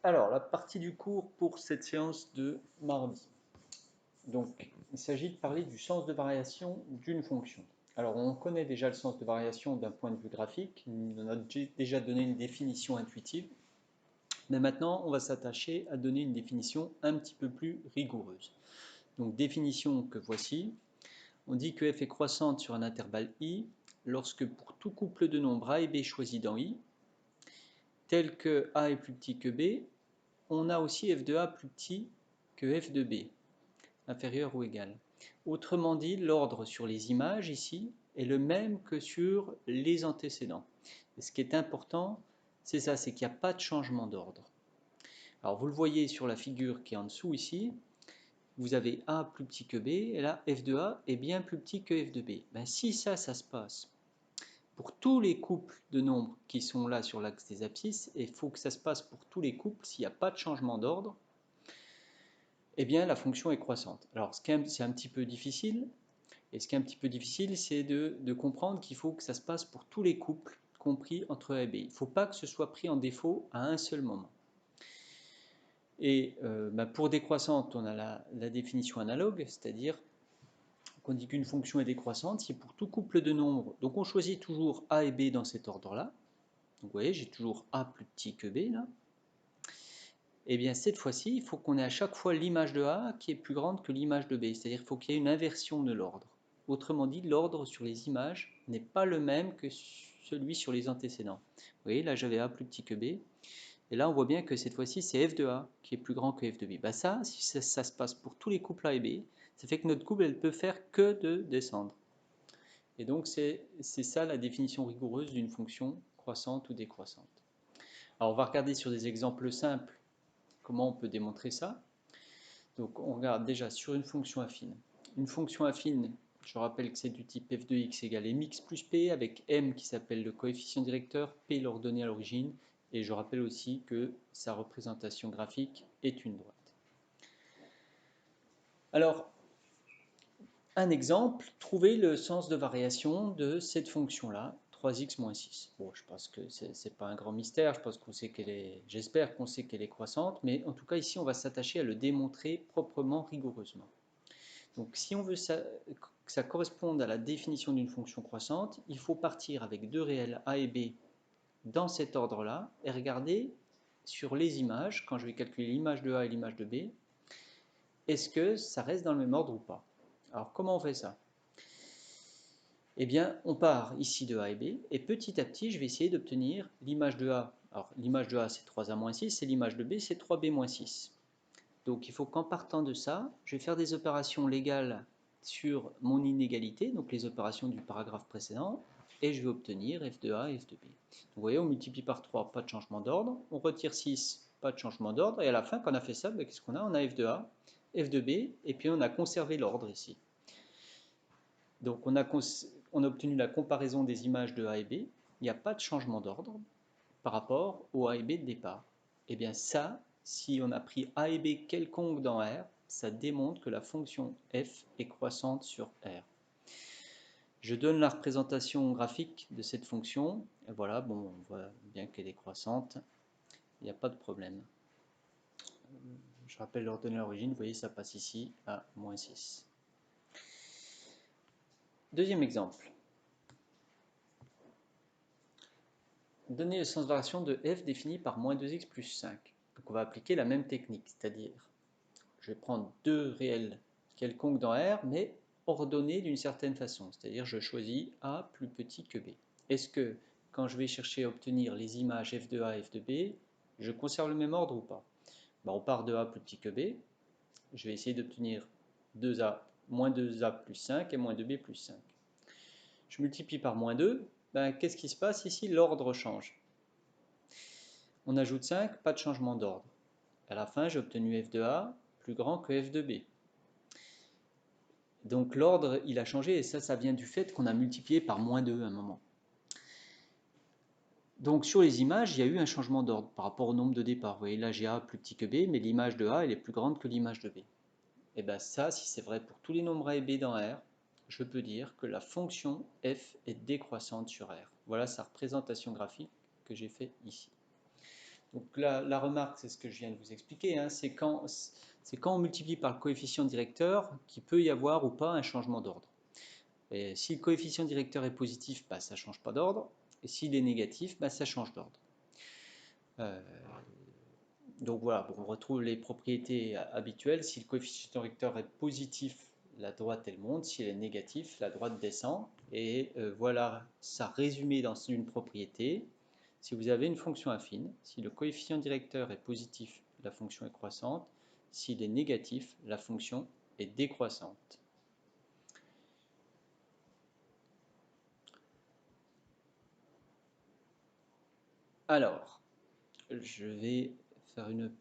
Alors, la partie du cours pour cette séance de mardi. Donc, il s'agit de parler du sens de variation d'une fonction. Alors, on connaît déjà le sens de variation d'un point de vue graphique, on en a déjà donné une définition intuitive, mais maintenant, on va s'attacher à donner une définition un petit peu plus rigoureuse. Donc, définition que voici. On dit que f est croissante sur un intervalle i lorsque pour tout couple de nombres a et b choisis dans i, tel que a est plus petit que b, on a aussi f de a plus petit que f de b, inférieur ou égal. Autrement dit, l'ordre sur les images ici est le même que sur les antécédents. Et ce qui est important, c'est ça, c'est qu'il n'y a pas de changement d'ordre. Alors vous le voyez sur la figure qui est en dessous ici, vous avez a plus petit que b, et là f de a est bien plus petit que f de b. Ben, si ça se passe pour tous les couples de nombres qui sont là sur l'axe des abscisses, et il faut que ça se passe pour tous les couples, s'il n'y a pas de changement d'ordre, eh bien la fonction est croissante. Alors c'est un petit peu difficile, et ce qui est un petit peu difficile, c'est de comprendre qu'il faut que ça se passe pour tous les couples compris entre A et B. Il ne faut pas que ce soit pris en défaut à un seul moment. Et pour décroissante, on a la définition analogue, c'est-à-dire qu'on dit qu'une fonction est décroissante si pour tout couple de nombres, donc on choisit toujours A et B dans cet ordre-là, donc vous voyez, j'ai toujours A plus petit que B là, et bien cette fois-ci, il faut qu'on ait à chaque fois l'image de A qui est plus grande que l'image de B, c'est-à-dire qu'il faut qu'il y ait une inversion de l'ordre. Autrement dit, l'ordre sur les images n'est pas le même que celui sur les antécédents. Vous voyez, là j'avais A plus petit que B, et là on voit bien que cette fois-ci c'est f de A qui est plus grand que f de B. Ça, si ça se passe pour tous les couples A et B, ça fait que notre couple elle peut faire que de descendre. Et donc c'est ça la définition rigoureuse d'une fonction croissante ou décroissante. Alors on va regarder sur des exemples simples comment on peut démontrer ça. Donc on regarde déjà sur une fonction affine. Une fonction affine, je rappelle que c'est du type f de x égale mx plus p, avec m qui s'appelle le coefficient directeur, p l'ordonnée à l'origine, et je rappelle aussi que sa représentation graphique est une droite. Alors, un exemple, trouver le sens de variation de cette fonction-là, 3x moins 6. Bon, je pense que ce n'est pas un grand mystère, je pense qu'on sait qu'elle est, j'espère qu'on sait qu'elle est croissante, mais en tout cas ici on va s'attacher à le démontrer proprement, rigoureusement. Donc si on veut que ça corresponde à la définition d'une fonction croissante, il faut partir avec deux réels a et b dans cet ordre-là et regarder sur les images, quand je vais calculer l'image de a et l'image de b, est-ce que ça reste dans le même ordre ou pas? Alors comment on fait ça? Eh bien, on part ici de a et b, et petit à petit, je vais essayer d'obtenir l'image de a. Alors, l'image de a, c'est 3a moins 6, et l'image de b, c'est 3b moins 6. Donc, il faut qu'en partant de ça, je vais faire des opérations légales sur mon inégalité, donc les opérations du paragraphe précédent, et je vais obtenir f de a et f de b. Donc, vous voyez, on multiplie par 3, pas de changement d'ordre, on retire 6, pas de changement d'ordre, et à la fin, quand on a fait ça, qu'est-ce qu'on a? On a f de a, f de b, et puis on a conservé l'ordre ici. Donc on a obtenu la comparaison des images de A et B, il n'y a pas de changement d'ordre par rapport au A et B de départ. Et bien ça, si on a pris A et B quelconque dans R, ça démontre que la fonction f est croissante sur R. Je donne la représentation graphique de cette fonction, et voilà, bon, on voit bien qu'elle est croissante, il n'y a pas de problème. Je rappelle l'ordonnée à l'origine, vous voyez ça passe ici à moins 6. Deuxième exemple. Donner le sens de variation de f défini par moins 2x plus 5. Donc on va appliquer la même technique, c'est-à-dire je vais prendre deux réels quelconques dans R, mais ordonnés d'une certaine façon, c'est-à-dire je choisis A plus petit que B. Est-ce que quand je vais chercher à obtenir les images f de A et f de B, je conserve le même ordre ou pas? On part de A plus petit que B, je vais essayer d'obtenir moins 2A plus 5 et moins 2B plus 5. Je multiplie par moins 2, qu'est-ce qui se passe ici? L'ordre change. On ajoute 5, pas de changement d'ordre. À la fin, j'ai obtenu f de A plus grand que f de B. Donc l'ordre, il a changé, et ça vient du fait qu'on a multiplié par moins 2 à un moment. Donc sur les images, il y a eu un changement d'ordre par rapport au nombre de départ. Vous voyez, là j'ai A plus petit que B, mais l'image de A, elle est plus grande que l'image de B. Et bien ça, si c'est vrai pour tous les nombres A et B dans R, je peux dire que la fonction f est décroissante sur R. Voilà sa représentation graphique que j'ai fait ici. Donc la remarque, c'est ce que je viens de vous expliquer, hein, c'est quand on multiplie par le coefficient directeur qu'il peut y avoir ou pas un changement d'ordre. Et si le coefficient directeur est positif, bah, ça ne change pas d'ordre, et s'il est négatif, bah, ça change d'ordre. Donc voilà, on retrouve les propriétés habituelles. Si le coefficient directeur est positif, la droite elle monte. Si elle est négative, la droite descend. Et voilà ça résumé dans une propriété. Si vous avez une fonction affine, si le coefficient directeur est positif, la fonction est croissante. S'il est négatif, la fonction est décroissante. Alors, je vais faire une